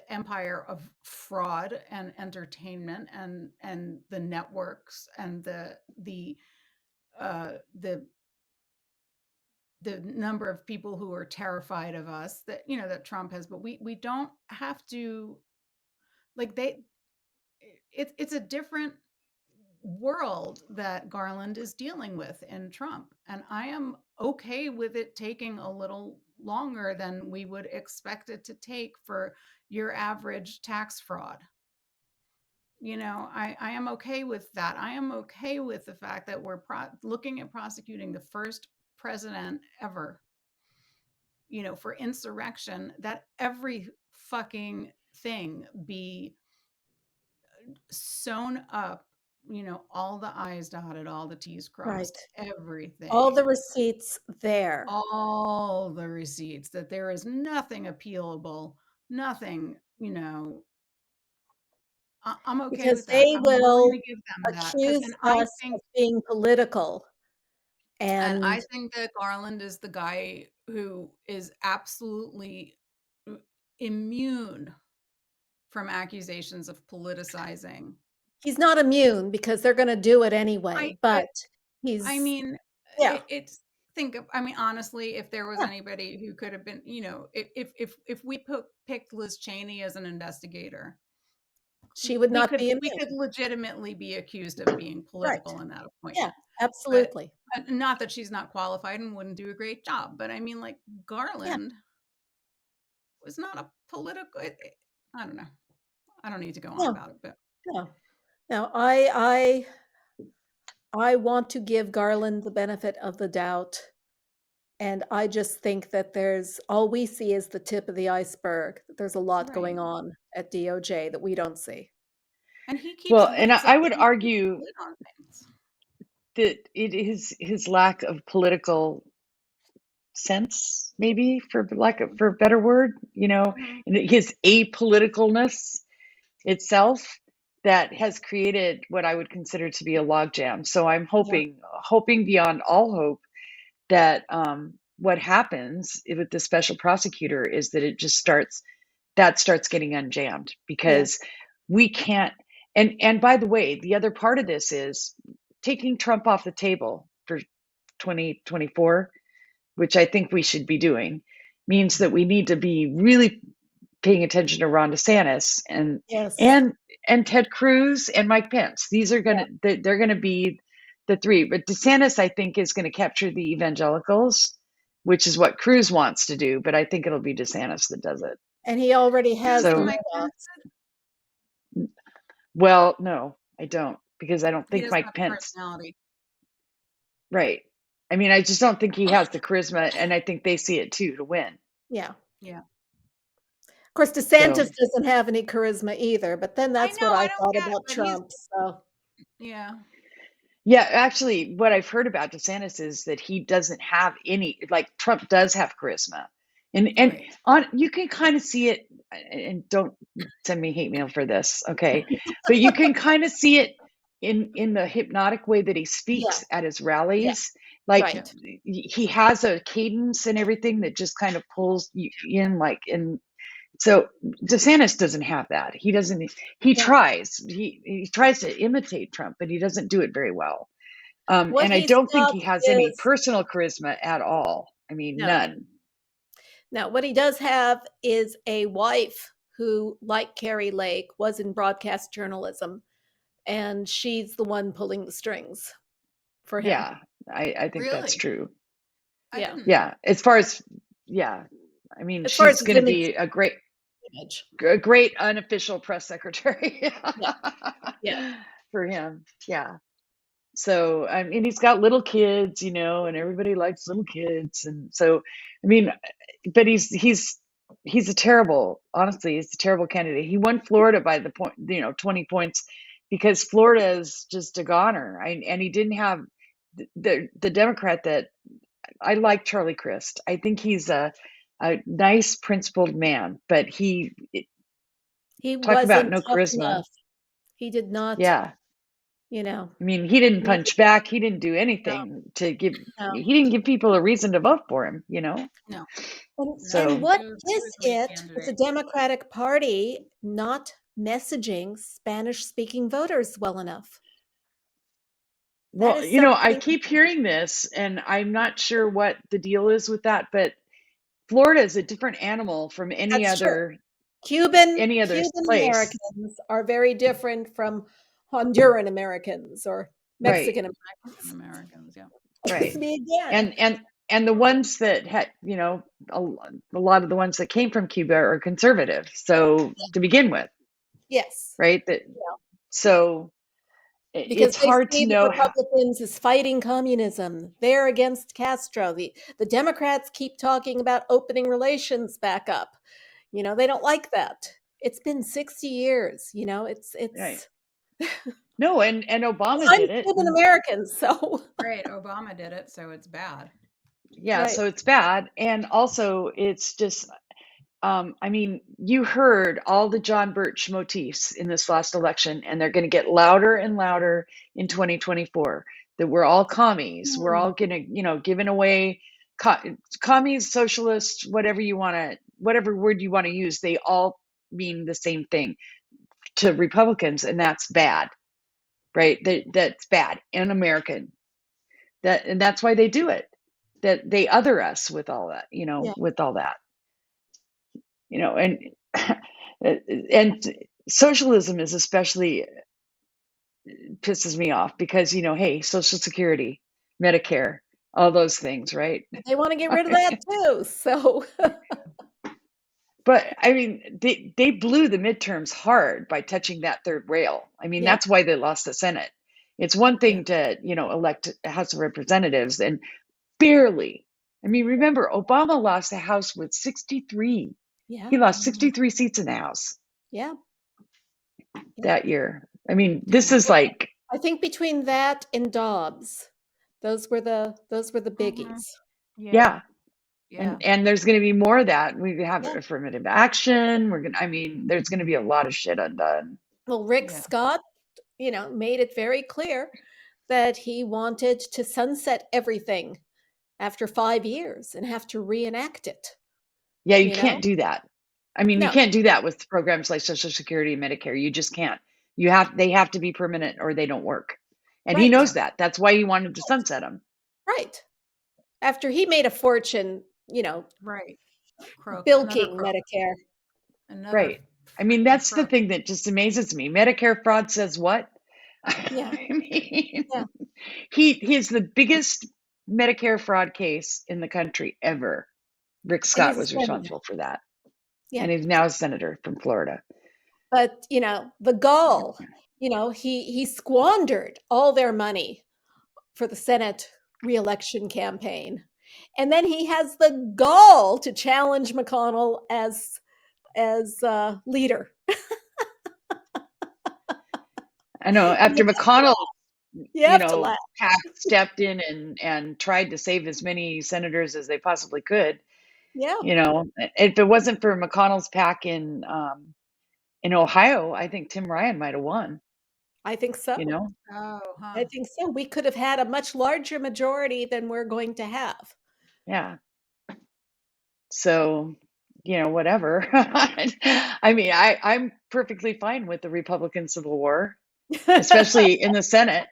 empire of fraud and entertainment and the networks and the number of people who are terrified of us that Trump has. But we don't have to, like, it's a different world that Garland is dealing with in Trump. And I am okay with it taking a little longer than we would expect it to take for your average tax fraud. I am okay with that. I am okay with the fact that we're looking at prosecuting the first president ever, for insurrection, that every fucking thing be sewn up, all the I's dotted, all the T's crossed, everything. All the receipts there. All the receipts, that there is nothing appealable, nothing, I'm okay because with that. they I'm will willing to give them that. accuse us of being political. And I think that Garland is the guy who is absolutely immune from accusations of politicizing. He's not immune because they're going to do it anyway, but he's, I mean, yeah. Honestly, if there was anybody who could have been, if we picked Liz Cheney as an investigator, she would not be immune. We could legitimately be accused of being political in that appointment. Yeah, absolutely. But not that she's not qualified and wouldn't do a great job, but I mean, like, Garland was not a political. I don't know. I don't need to go on about it, but no. I want to give Garland the benefit of the doubt. And I just think that all we see is the tip of the iceberg. There's a lot going on at DOJ that we don't see. And he keeps I would argue that it is his lack of political sense, maybe for a better word, and his apoliticalness itself that has created what I would consider to be a logjam. So I'm hoping beyond all hope that what happens with the special prosecutor is that it just starts getting unjammed, because we can't. And by the way, the other part of this is taking Trump off the table for 2024, which I think we should be doing, means that we need to be really paying attention to Ron DeSantis and Ted Cruz and Mike Pence. These are they're going to be the three. But DeSantis, I think, is going to capture the evangelicals, which is what Cruz wants to do. But I think it'll be DeSantis that does it. And he already has. Well, no, I don't, because I don't think Mike Pence. Right. I mean, I just don't think he has the charisma, and I think they see it too, to win. Yeah. Of course, DeSantis doesn't have any charisma either, but then that's what I thought about Trump. So. Yeah, actually, what I've heard about DeSantis is that he doesn't have any, like, Trump does have charisma. And you can kind of see it, and don't send me hate mail for this, okay? But you can kind of see it in the hypnotic way that he speaks at his rallies. Like, he has a cadence and everything that just kind of pulls you in, like, and So DeSantis doesn't have that. He doesn't. He tries. He tries to imitate Trump, but he doesn't do it very well. What And I he's don't think got he has any is personal charisma at all. I mean, no. none. Now, what he does have is a wife who, like Carrie Lake, was in broadcast journalism, and she's the one pulling the strings for him. Yeah, I think that's Really? true. I Yeah. didn't Yeah, as far as I mean, As far as she's his going to image, be a great image. unofficial press secretary Yeah. for him. Yeah. So I mean, he's got little kids, you know, and everybody likes little kids, and so I mean, but he's a terrible, honestly, he's a terrible candidate. He won Florida by the point, 20 points, because Florida is just a goner. And he didn't have the Democrat that I like, Charlie Crist. I think he's a nice, principled man, but He talk about wasn't no tough charisma. enough. He did not, Yeah. you know. I mean, he didn't he- punch back. He didn't do No, anything to give. no. He didn't give people a reason to vote for him. You know. No. So And what He was is a weak it with the candidate. Democratic Party not messaging Spanish-speaking voters well enough? That well, is you know, I something. keep hearing this, and I'm not sure what the deal is with that. But Florida is a different animal from any That's true. other Cuban place. Americans are very different from Honduran Americans or Right. Mexican Americans, yeah. Right. It's me again. And the ones that had, you know, a lot of the ones that came from Cuba are conservative. So to begin with, Yes. right? That so Because it's they hard see to the know Republicans as fighting communism. They're against Castro. The Democrats keep talking about opening relations back up. You know, they don't like that. It's been 60 years, you know, it's right. No, and Obama I'm did it. Cuban American, so Right, Obama did it, so it's bad. Yeah, right. so it's bad. And also it's just I mean, you heard all the John Birch motifs in this last election, and they're going to get louder and louder in 2024. That we're all commies. We're all going to, you know, giving away commies, socialists, whatever word you want to use. They all mean the same thing to Republicans, and that's bad, right? That's bad and American. And that's why they do it. That they other us with all that, you know, Yeah. with all that. You know, and socialism is especially pisses me off because, you know, hey, Social Security, Medicare, all those things, right? They want to get rid of that too. So But I mean, they blew the midterms hard by touching that third rail. I mean, yeah. that's why they lost the Senate. It's one thing to, you know, elect a House of Representatives and barely. I mean, remember, Obama lost the House with 63. Yeah. He lost 63 seats in the House Yeah. that year. I mean, this is like, I think between that and Dobbs, those were the biggies. yeah. Yeah. And there's going to be more of that. We have Yeah. affirmative action. I mean, there's going to be a lot of shit undone. Well, Rick Yeah. Scott, you know, made it very clear that he wanted to sunset everything after 5 years and have to reenact it. Yeah, you can't do that. I mean, you No. can't do that with programs like Social Security and Medicare. You just can't. They have to be permanent or they don't work. And he Right. knows that. That's why he wanted to sunset them. Right. After he made a fortune, you know, Right. bilking Medicare. Right. I mean, that's the thing that just amazes me. Medicare fraud says what? Yeah. I mean, Yeah. he's the biggest Medicare fraud case in the country ever. Rick Scott was responsible for that. Yeah. And he's now a senator from Florida. But, you know, the gall, you know, he squandered all their money for the Senate reelection campaign. And then he has the gall to challenge McConnell as leader. I know, after McConnell, PAC stepped in and tried to save as many senators as they possibly could. Yeah. You know, if it wasn't for McConnell's PAC in Ohio, I think Tim Ryan might have won. I think so. You know? I think so. We could have had a much larger majority than we're going to have. Yeah. So, whatever. I mean, I'm perfectly fine with the Republican Civil War, especially in the Senate.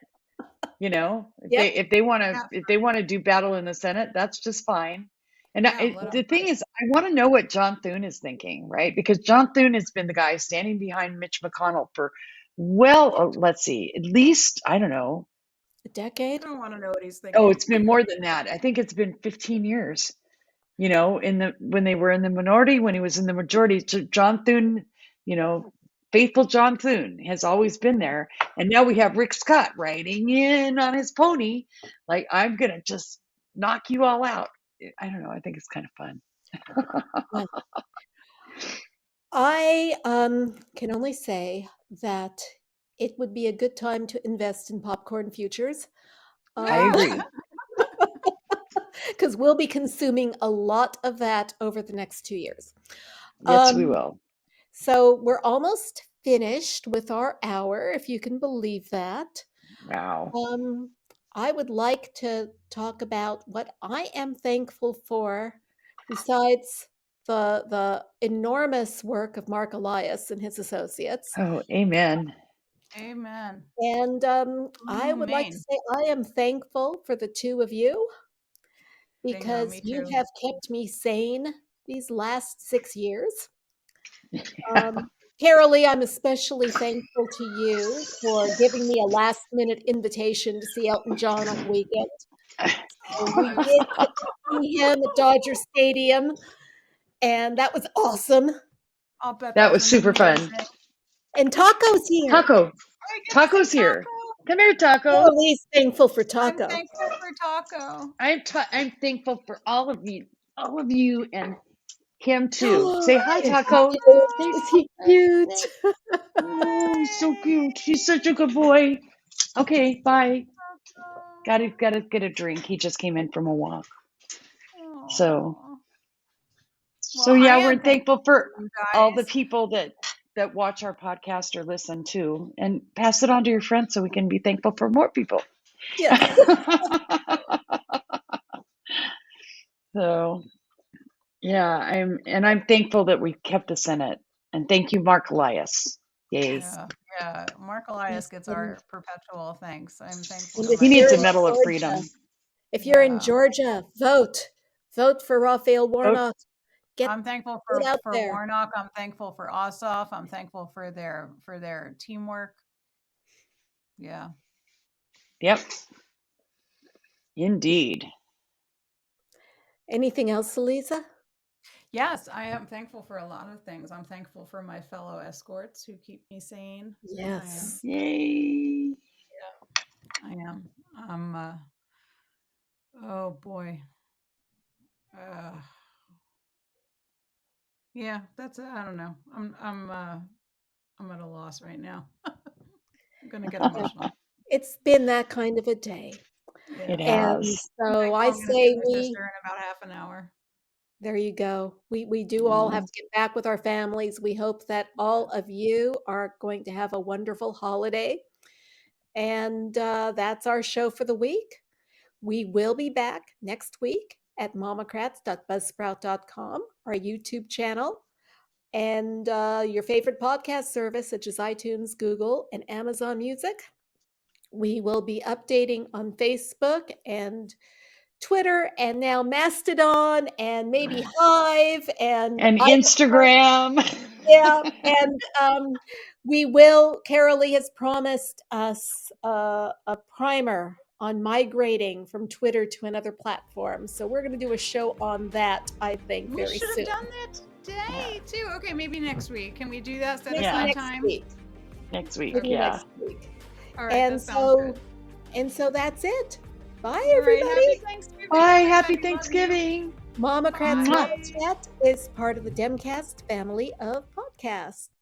If they want to do battle in the Senate, that's just fine. And the thing is, I want to know what John Thune is thinking, right? Because John Thune has been the guy standing behind Mitch McConnell for, let's see, at least, I don't know, a decade. I don't want to know what he's thinking. Oh, it's been more than that. I think it's been 15 years. When they were in the minority, when he was in the majority, John Thune, faithful John Thune has always been there. And now we have Rick Scott riding in on his pony. Like, I'm going to just knock you all out. I don't know. I think it's kind of fun. Well, I can only say that it would be a good time to invest in popcorn futures. I agree. Because we'll be consuming a lot of that over the next 2 years. Yes, we will. So we're almost finished with our hour, if you can believe that. Wow. I would like to talk about what I am thankful for, besides the enormous work of Marc Elias and his associates. Oh, amen. Amen. And I would like to say I am thankful for the two of you, because you have kept me sane these last 6 years. Karoli, I'm especially thankful to you for giving me a last-minute invitation to see Elton John on the weekend. So we did get to see him at Dodger Stadium, and that was awesome. I'll bet that was super fun. And Taco's here. Taco's here. Come here, Taco. Karoli's thankful for Taco. I'm thankful for Taco. I'm thankful for all of you, and him too. Say hi, Taco. Is he cute? Oh, he's so cute. He's such a good boy. Okay, bye. Gotta get a drink. He just came in from a walk. So yeah, we're thankful for all the people that watch our podcast or listen to, and pass it on to your friends so we can be thankful for more people. Yes. So yeah, I'm thankful that we kept the Senate, and thank you, Marc Elias. Yay. Yeah. Marc Elias gets our perpetual thanks. I'm thankful. He needs a Medal of Freedom. If you're in Georgia, vote for Raphael Warnock. I'm thankful for Warnock. I'm thankful for Ossoff. I'm thankful for their teamwork. Yeah. Yep. Indeed. Anything else, Aliza? Yes, I am thankful for a lot of things. I'm thankful for my fellow escorts who keep me sane. Yes. Yay. Yeah, I am. Oh boy. Yeah, that's it. I don't know. I'm at a loss right now. I'm gonna get emotional. It's been that kind of a day. Yeah. It has. So I say my sister in about half an hour. There you go. We do all have to get back with our families. We hope that all of you are going to have a wonderful holiday. And that's our show for the week. We will be back next week at MOMocrats.buzzsprout.com, our YouTube channel, and your favorite podcast service, such as iTunes, Google, and Amazon Music. We will be updating on Facebook and Twitter, and now Mastodon, and maybe Hive, and Instagram. Yeah, and Karoli has promised us a primer on migrating from Twitter to another platform. So we're going to do a show on that, I think, very soon. We should have done that today, too. Okay, maybe next week. Can we do that? Set aside time? Next week, maybe yeah. Next week. All right, that sounds good. So that's it. Bye, everybody. Bye, happy Thanksgiving. MOMocrats Chat is part of the DemCast family of podcasts.